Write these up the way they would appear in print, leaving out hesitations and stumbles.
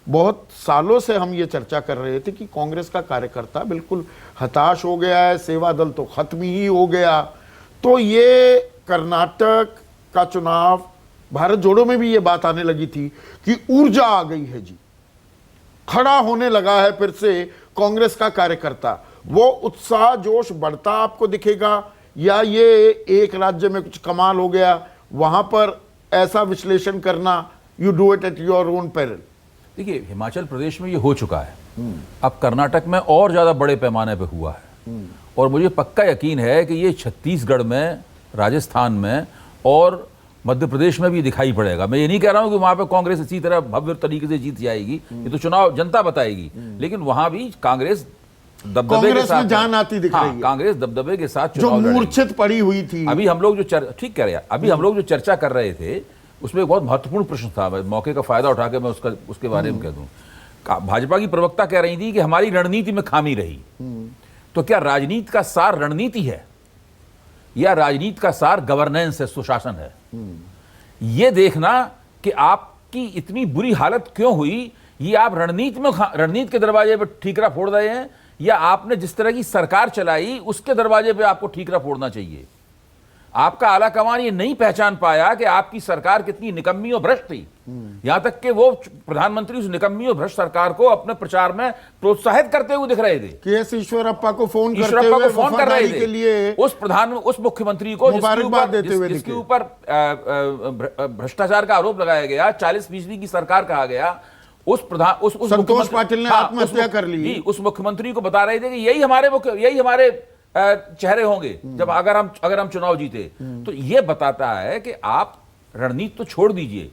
बहुत सालों से हम ये चर्चा कर रहे थे कि कांग्रेस का कार्यकर्ता बिल्कुल हताश हो गया है, सेवा दल तो खत्म ही हो गया। तो ये कर्नाटक का चुनाव, भारत जोड़ो में भी ये बात आने लगी थी कि ऊर्जा आ गई है जी, खड़ा होने लगा है फिर से कांग्रेस का कार्यकर्ता। वो उत्साह जोश बढ़ता आपको दिखेगा, या ये एक राज्य में कुछ कमाल हो गया, वहां पर ऐसा विश्लेषण करना, you do it at your own peril? देखिए, हिमाचल प्रदेश में ये हो चुका है, अब कर्नाटक में और ज्यादा बड़े पैमाने पे हुआ है, और मुझे पक्का यकीन है कि ये छत्तीसगढ़ में, राजस्थान में और मध्य प्रदेश में भी दिखाई पड़ेगा। मैं ये नहीं कह रहा हूं कि वहां पे कांग्रेस इसी तरह भव्य तरीके से जीत जाएगी, ये तो चुनाव जनता बताएगी, लेकिन वहां भी कांग्रेस दबदबे के साथ जान आती दिख रही है। कांग्रेस दबदबे के साथ जो मूर्छित पड़ी हुई थी। अभी हम लोग जो ठीक कह रहे हैं, अभी हम लोग जो चर्चा कर रहे थे उसमें एक बहुत महत्वपूर्ण प्रश्न था, मौके का फायदा उठा के मैं उसके बारे में कह दूं। भाजपा की प्रवक्ता कह रही थी कि हमारी रणनीति में खामी रही। तो क्या राजनीति का सार रणनीति है, या राजनीति का सार गवर्नेंस है, सुशासन है? ये देखना कि आपकी इतनी बुरी हालत क्यों हुई, ये आप रणनीति के दरवाजे पे ठीकरा फोड़ रहे हैं, या आपने जिस तरह की सरकार चलाई उसके दरवाजे पे आपको ठीकरा फोड़ना चाहिए? आपका आला कमान ये नहीं पहचान पाया कि आपकी सरकार कितनी निकम्मी और भ्रष्ट थी, यहां तक कि वो प्रधानमंत्री उस निकम्मी और भ्रष्ट सरकार को अपने प्रचार में प्रोत्साहित करते हुए दिख रहे थे। के.एस. ईश्वरप्पा को फोन कर रहे थे उस मुख्यमंत्री को जिसके ऊपर भ्रष्टाचार का आरोप लगाया गया, 40% की सरकार कहा गया। संतोष पाटिल ने आत्महत्या कर ली। उस मुख्यमंत्री को बता रहे थे कि यही हमारे चेहरे होंगे जब अगर हम चुनाव जीते। तो यह बताता है कि आप रणनीति तो छोड़ दीजिए,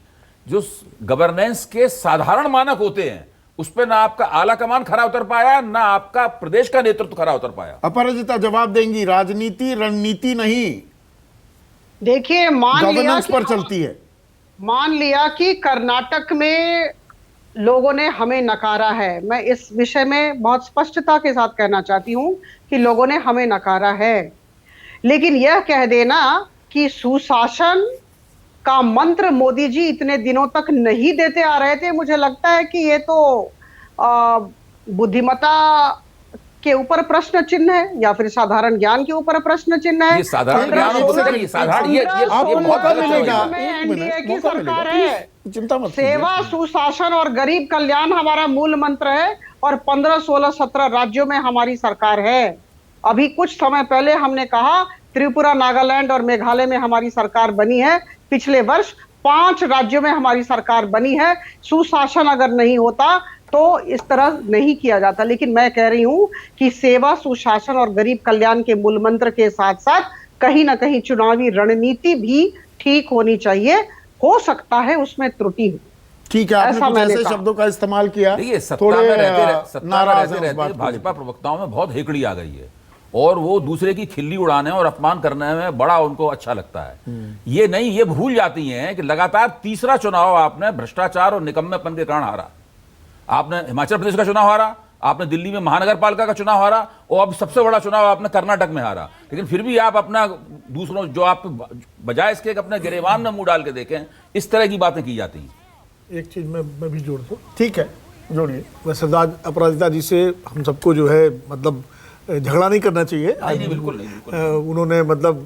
जो गवर्नेंस के साधारण मानक होते हैं उस पर ना आपका आला कमान खरा उतर पाया, ना आपका प्रदेश का नेतृत्व खरा उतर पाया। अपराजिता जवाब देंगी, राजनीति रणनीति नहीं, देखिए गवर्नेंस पर चलती है। मान लिया कि कर्नाटक में लोगों ने हमें नकारा है, मैं इस विषय में बहुत स्पष्टता के साथ कहना चाहती हूं कि लोगों ने हमें नकारा है, लेकिन यह कह देना कि सुशासन का मंत्र मोदी जी इतने दिनों तक नहीं देते आ रहे थे, मुझे लगता है कि ये तो बुद्धिमत्ता के ऊपर प्रश्न चिन्ह है, या फिर साधारण ज्ञान के ऊपर प्रश्न चिन्ह है। ये साधारण ज्ञान आपको मौका मिलेगा, एनडीए की सरकार है, चिंता मत सेवा, सुशासन और गरीब कल्याण हमारा मूल मंत्र है, और 15, 16, 17 राज्यों में हमारी सरकार है। अभी कुछ समय पहले हमने कहा त्रिपुरा, नागालैंड और मेघालय में हमारी सरकार बनी है। पिछले वर्ष 5 राज्यों में हमारी सरकार बनी है। सुशासन अगर नहीं होता तो इस तरह नहीं किया जाता। लेकिन मैं कह रही हूं कि सेवा, सुशासन और गरीब कल्याण के मूल मंत्र के साथ साथ कहीं ना कहीं चुनावी रणनीति भी ठीक होनी चाहिए। हो सकता है उसमें त्रुटि हो। ठीक है, आपने ऐसे शब्दों का इस्तेमाल किया। देखिए, सत्ता में रहते भाजपा प्रवक्ताओं में बहुत हेकड़ी आ गई है, और वो दूसरे की खिल्ली उड़ाने और अपमान करने में बड़ा उनको अच्छा लगता है। ये नहीं, ये भूल जाती हैं कि लगातार तीसरा चुनाव आपने भ्रष्टाचार और निकम्मेपन के कारण हारा। आपने हिमाचल प्रदेश का चुनाव हारा, आपने दिल्ली में महानगर पालिका का चुनाव हारा, और अब सबसे बड़ा चुनाव आपने कर्नाटक में हारा। लेकिन फिर भी आप अपना दूसरों, जो आप बजाय इसके अपने गिरेबान में मुंह डाल के देखें, इस तरह की बातें की जाती हैं। एक चीज मैं भी जोड़ दूं। ठीक है, जोड़िए। वैसे अपराजिता जी से हम सबको जो है मतलब झगड़ा नहीं करना चाहिए। नहीं, बिल्कुल नहीं। उन्होंने मतलब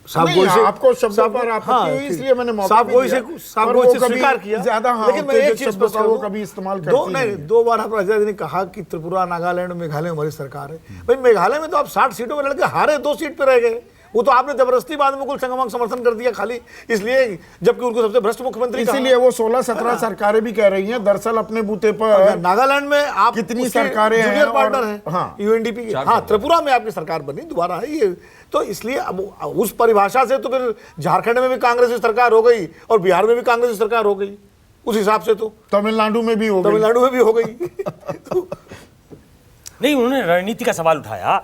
साहब से आपको शब्दों पर आपत्ति हुई, इसलिए मैंने साहब से स्वीकार किया ज्यादा। लेकिन मैं एक चीज बता दूं, कभी इस्तेमाल करती नहीं। 2 बार अपराजिता जी ने कहा कि त्रिपुरा, नागालैंड, मेघालय हमारी सरकार है। भाई मेघालय में तो आप 60 सीटों में लड़के हारे, 2 सीट पे रह गए। वो तो आपने जबरदस्ती बाद में कुल संगमक समर्थन कर दिया खाली इसलिए, जबकि उनको सबसे भ्रष्ट मुख्यमंत्री। इसीलिए वो 16-17 सरकारें भी कह रही हैं दरअसल अपने बूते पर। नागालैंड में आप कितनी सरकारें हैं, जूनियर पार्टनर हैं, हाँ, यूएनडीपी की। हाँ, त्रिपुरा में आपकी सरकार बनी दोबारा है ये। तो इसलिए अब उस परिभाषा से तो फिर झारखंड में भी कांग्रेस की सरकार हो गई और बिहार में भी कांग्रेस की सरकार हो गई। उस हिसाब से तो तमिलनाडु में भी हो गई। नहीं, उन्होंने रणनीति का सवाल उठाया।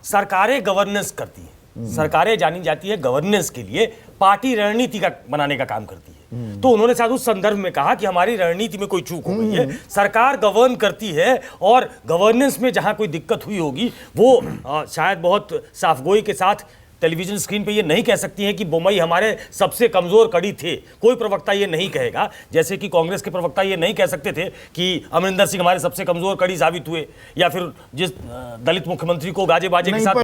सरकारें गवर्नेंस करती हैं, सरकारें जानी जाती है गवर्नेंस के लिए, पार्टी रणनीति का बनाने का काम करती है। तो उन्होंने शायद उस संदर्भ में कहा कि हमारी रणनीति में कोई चूक हो गई है, सरकार गवर्न करती है, और गवर्नेंस में जहां कोई दिक्कत हुई होगी वो शायद बहुत साफगोई के साथ टेलीविजन स्क्रीन पे ये नहीं कह सकती हैं कि बोमई हमारे सबसे कमजोर कड़ी थे। कोई प्रवक्ता ये नहीं कहेगा, जैसे कि कांग्रेस के प्रवक्ता ये नहीं कह सकते थे कि अमरिंदर सिंह हमारे सबसे कमजोर कड़ी साबित हुए, या फिर जिस दलित मुख्यमंत्री को गाजे बाजे के नहीं, साथ